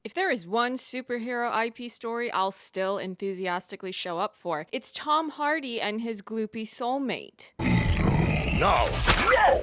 If there is one superhero IP story I'll still enthusiastically show up for, it's Tom Hardy and his gloopy soulmate. No! No!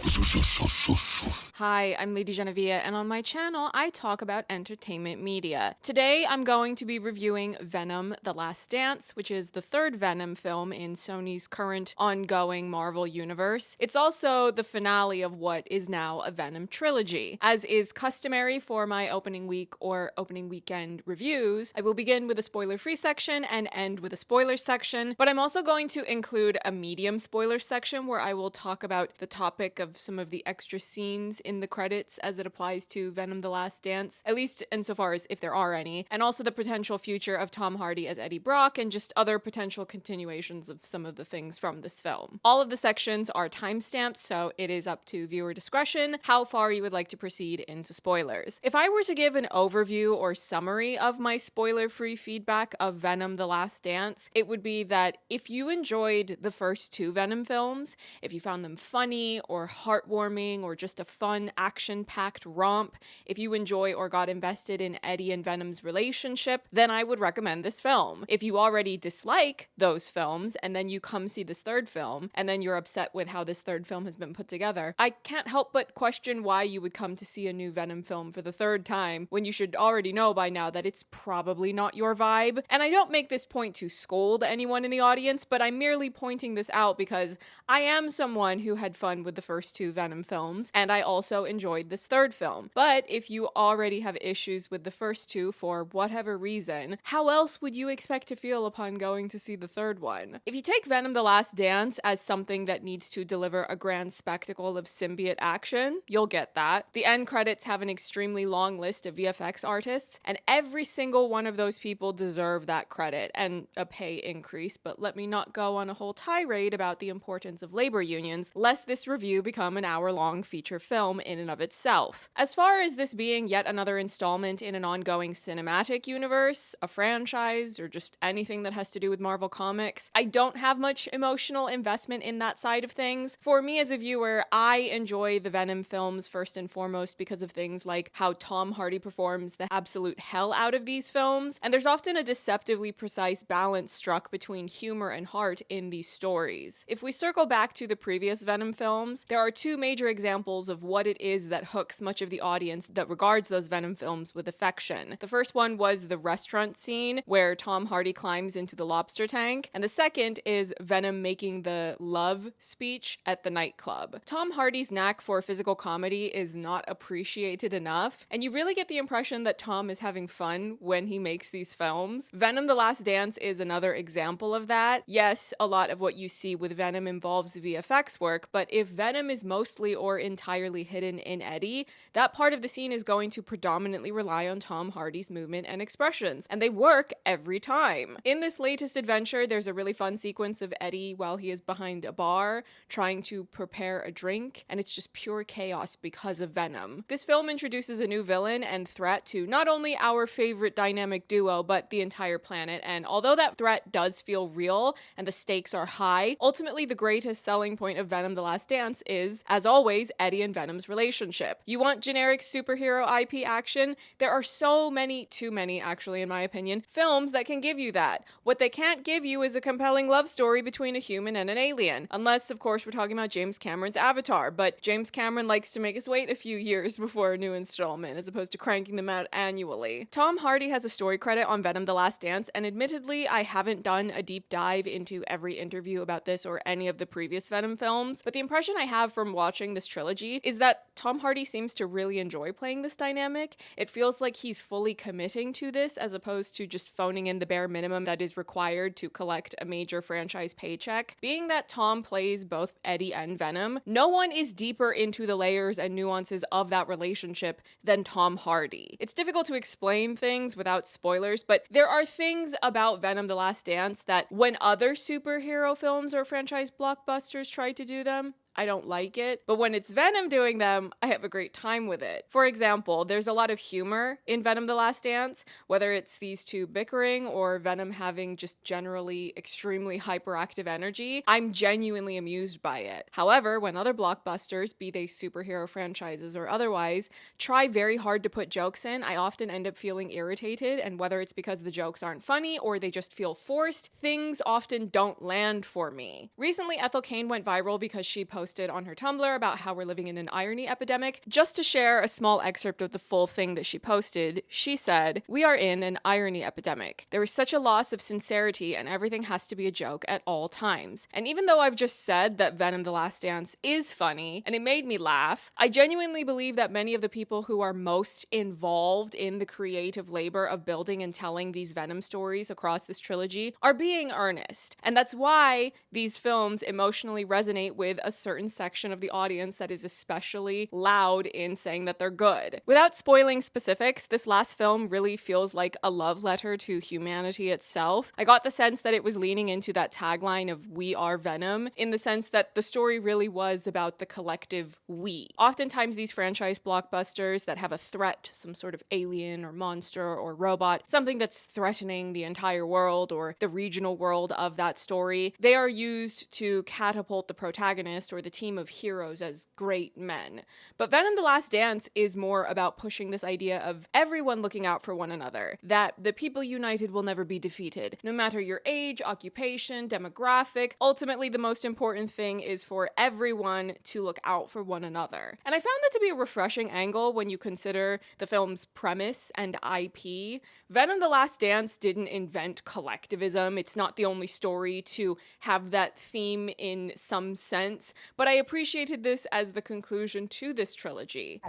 Hi, I'm Lady Genevieve, and on my channel, I talk about entertainment media. Today, I'm going to be reviewing Venom: The Last Dance, which is the third Venom film in Sony's current ongoing Marvel universe. It's also the finale of what is now a Venom trilogy. As is customary for my opening week or opening weekend reviews, I will begin with a spoiler-free section and end with a spoiler section, but I'm also going to include a medium spoiler section where I will talk about the topic of some of the extra scenes in the credits as it applies to Venom: The Last Dance, at least insofar as if there are any, and also the potential future of Tom Hardy as Eddie Brock and just other potential continuations of some of the things from this film. All of the sections are timestamped, so it is up to viewer discretion how far you would like to proceed into spoilers. If I were to give an overview or summary of my spoiler-free feedback of Venom: The Last Dance, it would be that if you enjoyed the first two Venom films, if you found them funny or heartwarming or just a fun action-packed romp, if you enjoy or got invested in Eddie and Venom's relationship, then I would recommend this film. If you already dislike those films and then you come see this third film and then you're upset with how this third film has been put together, I can't help but question why you would come to see a new Venom film for the third time when you should already know by now that it's probably not your vibe. And I don't make this point to scold anyone in the audience, but I'm merely pointing this out because I am someone who had fun with the first two Venom films, and I also enjoyed this third film. But if you already have issues with the first two for whatever reason, how else would you expect to feel upon going to see the third one? If you take Venom: The Last Dance as something that needs to deliver a grand spectacle of symbiote action, you'll get that. The end credits have an extremely long list of VFX artists, and every single one of those people deserve that credit and a pay increase, but let me not go on a whole tirade about the importance of labor unions, lest this review become an hour-long feature film in and of itself. As far as this being yet another installment in an ongoing cinematic universe, a franchise, or just anything that has to do with Marvel Comics, I don't have much emotional investment in that side of things. For me as a viewer, I enjoy the Venom films first and foremost because of things like how Tom Hardy performs the absolute hell out of these films, and there's often a deceptively precise balance struck between humor and heart in these stories. If we circle back to the previous Venom films, there are two major examples of what it is that hooks much of the audience that regards those Venom films with affection. The first one was the restaurant scene where Tom Hardy climbs into the lobster tank, and the second is Venom making the love speech at the nightclub. Tom Hardy's knack for physical comedy is not appreciated enough, and you really get the impression that Tom is having fun when he makes these films. Venom: The Last Dance is another example of that. Yes, a lot of what you see with Venom involves VFX work, but if Venom is mostly or entirely hidden in Eddie, that part of the scene is going to predominantly rely on Tom Hardy's movement and expressions, and they work every time. In this latest adventure, there's a really fun sequence of Eddie while he is behind a bar trying to prepare a drink, and it's just pure chaos because of Venom. This film introduces a new villain and threat to not only our favorite dynamic duo, but the entire planet, and although that threat does feel real and the stakes are high, ultimately the greatest selling point of Venom: The Last Dance is, as always, Eddie and Venom's relationship. You want generic superhero IP action? There are so many, too many actually in my opinion, films that can give you that. What they can't give you is a compelling love story between a human and an alien. Unless, of course, we're talking about James Cameron's Avatar, but James Cameron likes to make us wait a few years before a new installment, as opposed to cranking them out annually. Tom Hardy has a story credit on Venom: The Last Dance, and admittedly, I haven't done a deep dive into every interview about this or any of the previous Venom films, but the impression I have from watching this trilogy is that Tom Hardy seems to really enjoy playing this dynamic. It feels like he's fully committing to this as opposed to just phoning in the bare minimum that is required to collect a major franchise paycheck. Being that Tom plays both Eddie and Venom, no one is deeper into the layers and nuances of that relationship than Tom Hardy. It's difficult to explain things without spoilers, but there are things about Venom: The Last Dance that when other superhero films or franchise blockbusters try to do them, I don't like it. But when it's Venom doing them, I have a great time with it. For example, there's a lot of humor in Venom: The Last Dance, whether it's these two bickering or Venom having just generally extremely hyperactive energy. I'm genuinely amused by it. However, when other blockbusters, be they superhero franchises or otherwise, try very hard to put jokes in, I often end up feeling irritated, and whether it's because the jokes aren't funny or they just feel forced, things often don't land for me. Recently, Ethel Cain went viral because she posted on her Tumblr about how we're living in an irony epidemic. Just to share a small excerpt of the full thing that she posted, she said, "We are in an irony epidemic. There is such a loss of sincerity and everything has to be a joke at all times. And even though I've just said that Venom: The Last Dance is funny and it made me laugh, I genuinely believe that many of the people who are most involved in the creative labor of building and telling these Venom stories across this trilogy are being earnest. And that's why these films emotionally resonate with a certain section of the audience that is especially loud in saying that they're good." Without spoiling specifics, this last film really feels like a love letter to humanity itself. I got the sense that it was leaning into that tagline of "We are Venom," in the sense that the story really was about the collective we. Oftentimes these franchise blockbusters that have a threat, some sort of alien or monster or robot, something that's threatening the entire world or the regional world of that story, they are used to catapult the protagonist or the team of heroes as great men. But Venom: The Last Dance is more about pushing this idea of everyone looking out for one another, that the people united will never be defeated, no matter your age, occupation, demographic. Ultimately, the most important thing is for everyone to look out for one another. And I found that to be a refreshing angle when you consider the film's premise and IP. Venom: The Last Dance didn't invent collectivism. It's not the only story to have that theme in some sense, but I appreciated this as the conclusion to this trilogy.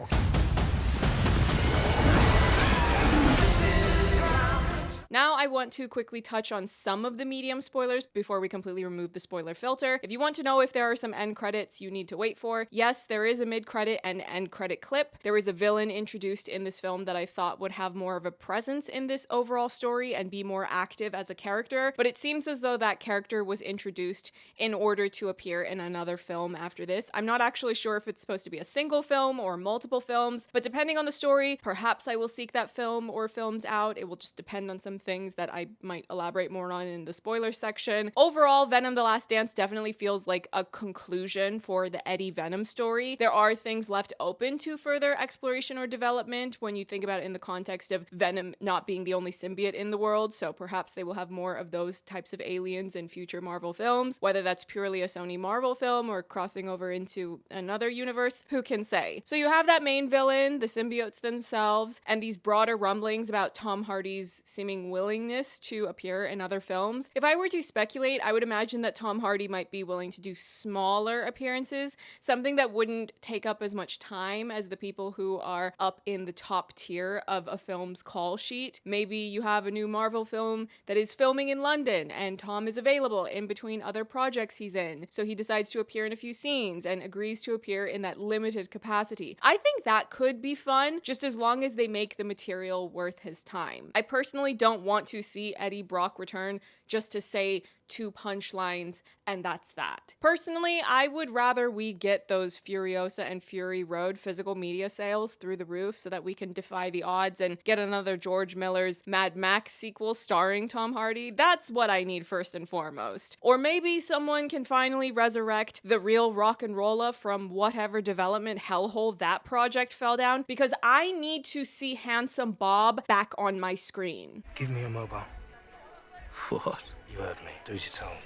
Now I want to quickly touch on some of the medium spoilers before we completely remove the spoiler filter. If you want to know if there are some end credits you need to wait for, yes, there is a mid-credit and end credit clip. There is a villain introduced in this film that I thought would have more of a presence in this overall story and be more active as a character, but it seems as though that character was introduced in order to appear in another film after this. I'm not actually sure if it's supposed to be a single film or multiple films, but depending on the story, perhaps I will seek that film or films out. It will just depend on some things that I might elaborate more on in the spoiler section. Overall, Venom: The Last Dance definitely feels like a conclusion for the Eddie Venom story. There are things left open to further exploration or development when you think about it in the context of Venom not being the only symbiote in the world, so perhaps they will have more of those types of aliens in future Marvel films, whether that's purely a Sony Marvel film or crossing over into another universe, who can say. So you have that main villain, the symbiotes themselves, and these broader rumblings about Tom Hardy's seeming willingness to appear in other films. If I were to speculate, I would imagine that Tom Hardy might be willing to do smaller appearances, something that wouldn't take up as much time as the people who are up in the top tier of a film's call sheet. Maybe you have a new Marvel film that is filming in London and Tom is available in between other projects he's in, so he decides to appear in a few scenes and agrees to appear in that limited capacity. I think that could be fun, just as long as they make the material worth his time. I personally don't want to see Eddie Brock return just to say 2 punchlines and that's that. Personally, I would rather we get those Furiosa and Fury Road physical media sales through the roof so that we can defy the odds and get another George Miller's Mad Max sequel starring Tom Hardy. That's what I need first and foremost. Or maybe someone can finally resurrect the real rock and rolla from whatever development hellhole that project fell down, because I need to see Handsome Bob back on my screen. Give me your mobile. What? You heard me. Do as you're told.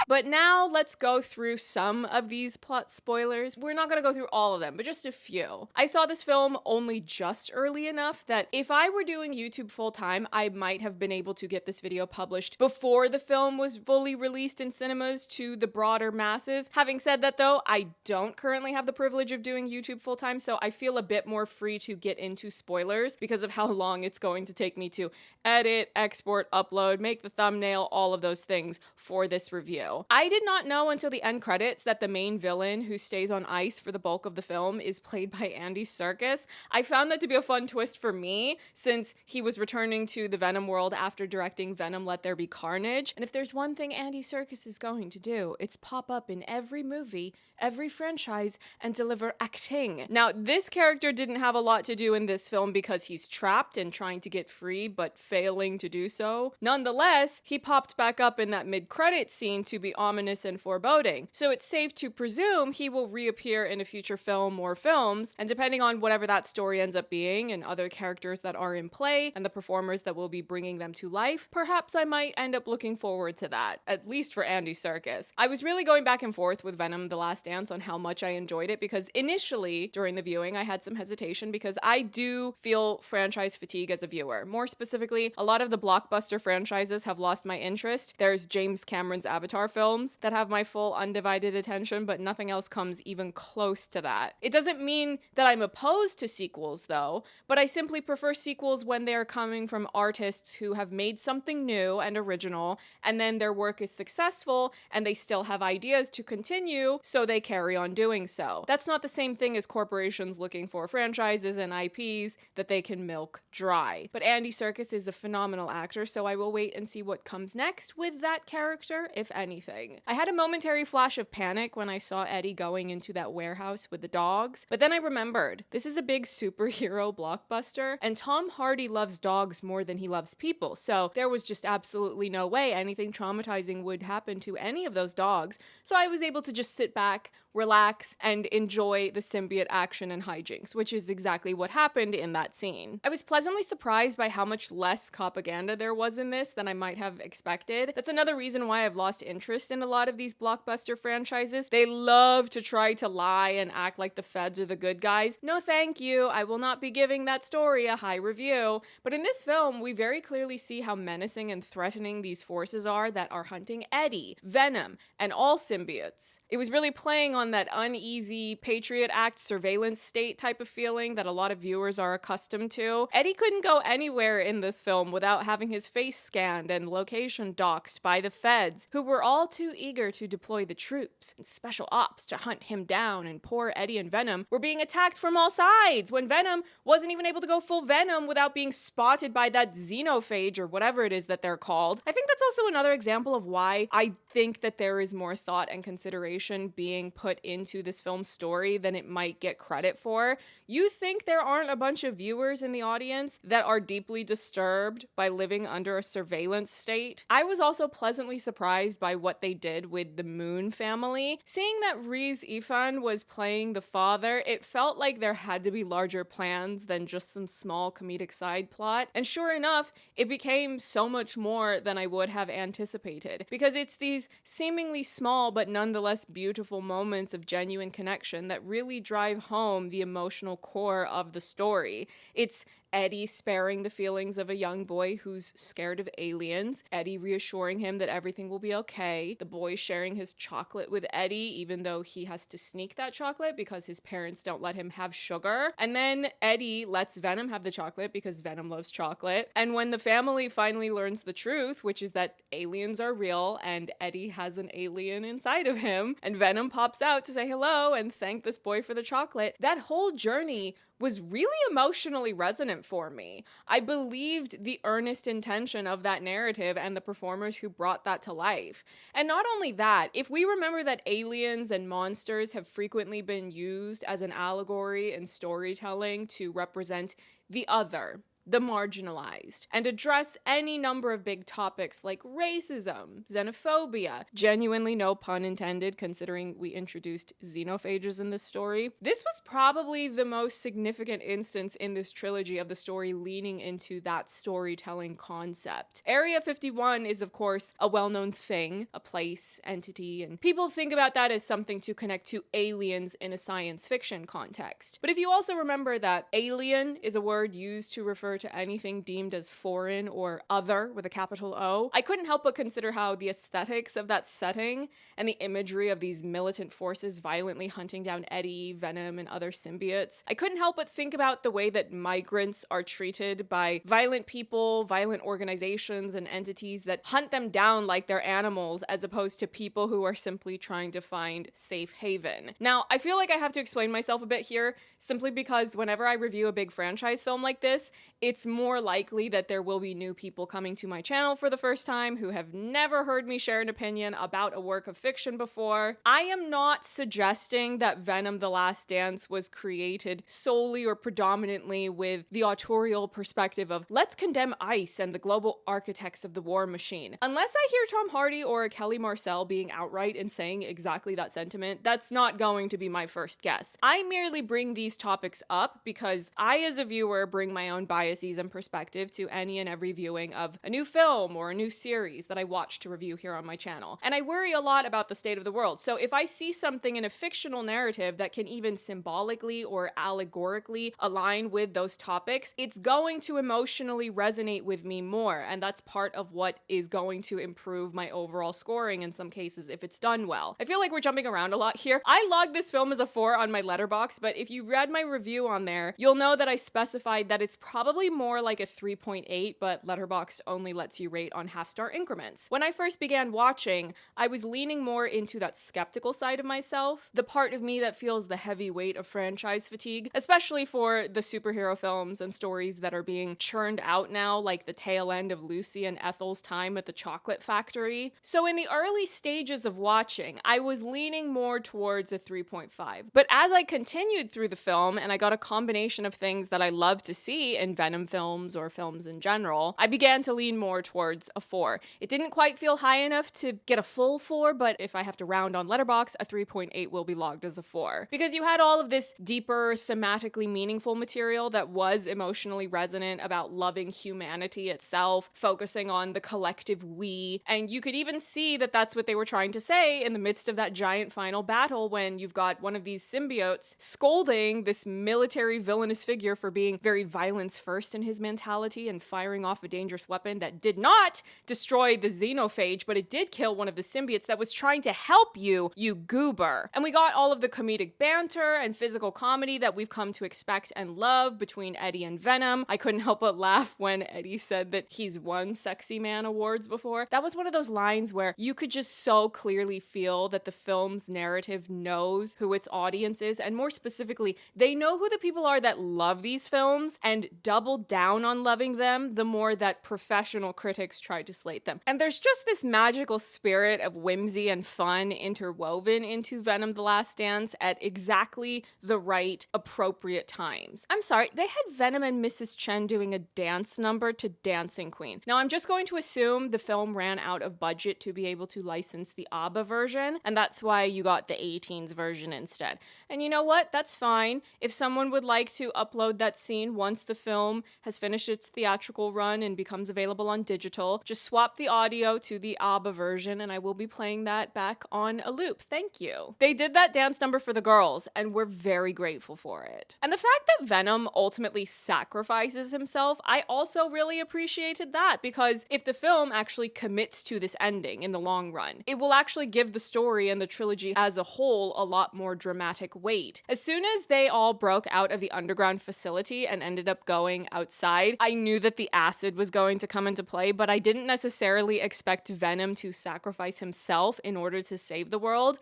But now let's go through some of these plot spoilers. We're not gonna go through all of them, but just a few. I saw this film only just early enough that if I were doing YouTube full time, I might have been able to get this video published before the film was fully released in cinemas to the broader masses. Having said that though, I don't currently have the privilege of doing YouTube full time, so I feel a bit more free to get into spoilers because of how long it's going to take me to edit, export, upload, make the thumbnail, all of those things for this review. show. I did not know until the end credits that the main villain who stays on ice for the bulk of the film is played by Andy Serkis. I found that to be a fun twist for me, since he was returning to the Venom world after directing Venom Let There Be Carnage. And if there's one thing Andy Serkis is going to do, it's pop up in every movie, every franchise, and deliver acting. Now, this character didn't have a lot to do in this film because he's trapped and trying to get free, but failing to do so. Nonetheless, he popped back up in that mid-credits scene to be ominous and foreboding. So it's safe to presume he will reappear in a future film or films, and depending on whatever that story ends up being and other characters that are in play and the performers that will be bringing them to life, perhaps I might end up looking forward to that, at least for Andy Serkis. I was really going back and forth with Venom The Last Dance on how much I enjoyed it, because initially during the viewing I had some hesitation because I do feel franchise fatigue as a viewer. More specifically, a lot of the blockbuster franchises have lost my interest. There's James Cameron's Avatar films that have my full undivided attention, but nothing else comes even close to that. It doesn't mean that I'm opposed to sequels though, but I simply prefer sequels when they're coming from artists who have made something new and original, and then their work is successful and they still have ideas to continue, so they carry on doing so. That's not the same thing as corporations looking for franchises and IPs that they can milk dry. But Andy Serkis is a phenomenal actor, so I will wait and see what comes next with that character, if anything. I had a momentary flash of panic when I saw Eddie going into that warehouse with the dogs, but then I remembered, this is a big superhero blockbuster, and Tom Hardy loves dogs more than he loves people, so there was just absolutely no way anything traumatizing would happen to any of those dogs, so I was able to just sit back, relax, and enjoy the symbiote action and hijinks, which is exactly what happened in that scene. I was pleasantly surprised by how much less propaganda there was in this than I might have expected. That's another reason why I've lost interest in a lot of these blockbuster franchises. They love to try to lie and act like the feds are the good guys. No thank you, I will not be giving that story a high review. But in this film, we very clearly see how menacing and threatening these forces are that are hunting Eddie, Venom, and all symbiotes. It was really playing on that uneasy Patriot Act surveillance state type of feeling that a lot of viewers are accustomed to. Eddie couldn't go anywhere in this film without having his face scanned and location doxed by the feds, who were all too eager to deploy the troops and special ops to hunt him down, and poor Eddie and Venom were being attacked from all sides when Venom wasn't even able to go full Venom without being spotted by that xenophage or whatever it is that they're called. I think that's also another example of why I think that there is more thought and consideration being put into this film's story than it might get credit for. You think there aren't a bunch of viewers in the audience that are deeply disturbed by living under a surveillance state? I was also pleasantly surprised by what they did with the Moon family. Seeing that Rhys Ifans was playing the father, it felt like there had to be larger plans than just some small comedic side plot. And sure enough, it became so much more than I would have anticipated, because it's these seemingly small but nonetheless beautiful moments of genuine connection that really drive home the emotional core of the story. It's Eddie sparing the feelings of a young boy who's scared of aliens, Eddie reassuring him that everything will be okay, the boy sharing his chocolate with Eddie even though he has to sneak that chocolate because his parents don't let him have sugar, and then Eddie lets Venom have the chocolate because Venom loves chocolate. And when the family finally learns the truth, which is that aliens are real and Eddie has an alien inside of him, and Venom pops out to say hello and thank this boy for the chocolate, that whole journey was really emotionally resonant for me. I believed the earnest intention of that narrative and the performers who brought that to life. And not only that, if we remember that aliens and monsters have frequently been used as an allegory in storytelling to represent the other, the marginalized, and address any number of big topics like racism, xenophobia, genuinely no pun intended considering we introduced xenophages in this story. This was probably the most significant instance in this trilogy of the story leaning into that storytelling concept. Area 51 is of course a well-known thing, a place, entity, and people think about that as something to connect to aliens in a science fiction context. But if you also remember that alien is a word used to refer refer to anything deemed as foreign or other with a capital O, I couldn't help but consider how the aesthetics of that setting and the imagery of these militant forces violently hunting down Eddie, Venom, and other symbiotes, I couldn't help but think about the way that migrants are treated by violent people, violent organizations, and entities that hunt them down like they're animals, as opposed to people who are simply trying to find safe haven. Now, I feel like I have to explain myself a bit here, simply because whenever I review a big franchise film like this, it's more likely that there will be new people coming to my channel for the first time who have never heard me share an opinion about a work of fiction before. I am not suggesting that Venom: The Last Dance was created solely or predominantly with the autorial perspective of let's condemn ICE and the global architects of the war machine. Unless I hear Tom Hardy or Kelly Marcel being outright and saying exactly that sentiment, that's not going to be my first guess. I merely bring these topics up because I, as a viewer, bring my own biases and perspective to any and every viewing of a new film or a new series that I watch to review here on my channel. And I worry a lot about the state of the world. So if I see something in a fictional narrative that can even symbolically or allegorically align with those topics, it's going to emotionally resonate with me more. And that's part of what is going to improve my overall scoring in some cases if it's done well. I feel like we're jumping around a lot here. I logged this film as a 4 on my Letterboxd, but if you read my review on there, you'll know that I specified that it's probably more like a 3.8, but Letterboxd only lets you rate on half-star increments. When I first began watching, I was leaning more into that skeptical side of myself, the part of me that feels the heavy weight of franchise fatigue, especially for the superhero films and stories that are being churned out now, like the tail end of Lucy and Ethel's time at the chocolate factory. So in the early stages of watching, I was leaning more towards a 3.5. But as I continued through the film and I got a combination of things that I love to see in Venom films or films in general, I began to lean more towards a 4. It didn't quite feel high enough to get a full 4, but if I have to round on Letterboxd, a 3.8 will be logged as a 4. Because you had all of this deeper, thematically meaningful material that was emotionally resonant about loving humanity itself, focusing on the collective we, and you could even see that that's what they were trying to say in the midst of that giant final battle when you've got one of these symbiotes scolding this military villainous figure for being very violence first in his mentality and firing off a dangerous weapon that did not destroy the xenophage, but it did kill one of the symbiotes that was trying to help you, you goober. And we got all of the comedic banter and physical comedy that we've come to expect and love between Eddie and Venom. I couldn't help but laugh when Eddie said that he's won Sexy Man awards before. That was one of those lines where you could just so clearly feel that the film's narrative knows who its audience is, and more specifically, they know who the people are that love these films and double down on loving them the more that professional critics try to slate them. And there's just this magical spirit of whimsy and fun interwoven into Venom: The Last Dance at exactly the right, appropriate times. I'm sorry, they had Venom and Mrs. Chen doing a dance number to Dancing Queen. Now, I'm just going to assume the film ran out of budget to be able to license the ABBA version, and that's why you got the 18s version instead. And you know what? That's fine. If someone would like to upload that scene once the film has finished its theatrical run and becomes available on digital, just swap the audio to the ABBA version and I will be playing that back on a loop. Thank you. They did that dance number for the girls and we're very grateful for it. And the fact that Venom ultimately sacrifices himself, I also really appreciated that, because if the film actually commits to this ending in the long run, it will actually give the story and the trilogy as a whole a lot more dramatic weight. As soon as they all broke out of the underground facility and ended up going outside, I knew that the acid was going to come into play, but I didn't necessarily expect Venom to sacrifice himself in order to save the world.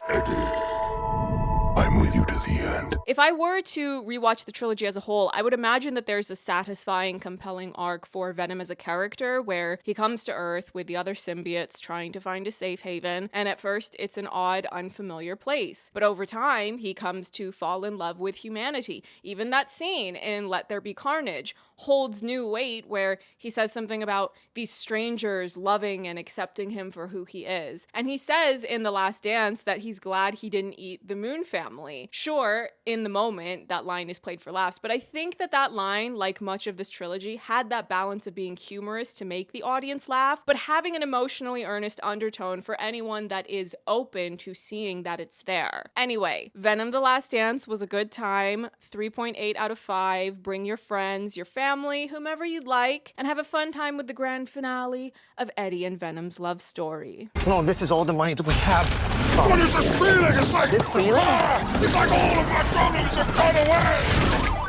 I'm with you to the end. If I were to rewatch the trilogy as a whole, I would imagine that there's a satisfying, compelling arc for Venom as a character where he comes to Earth with the other symbiotes trying to find a safe haven, and at first it's an odd, unfamiliar place. But over time, he comes to fall in love with humanity. Even that scene in Let There Be Carnage holds new weight where he says something about these strangers loving and accepting him for who he is. And he says in The Last Dance that he's glad he didn't eat the Moon family. Sure, in in the moment, that line is played for laughs, but I think that line, like much of this trilogy, had that balance of being humorous to make the audience laugh, but having an emotionally earnest undertone for anyone that is open to seeing that it's there. Anyway, Venom: The Last Dance was a good time, 3.8 out of 5. Bring your friends, your family, whomever you'd like, and have a fun time with the grand finale of Eddie and Venom's love story. No, this is all the money that we have. What is this feeling? It's like This feeling? It's like all of my problems have gone away.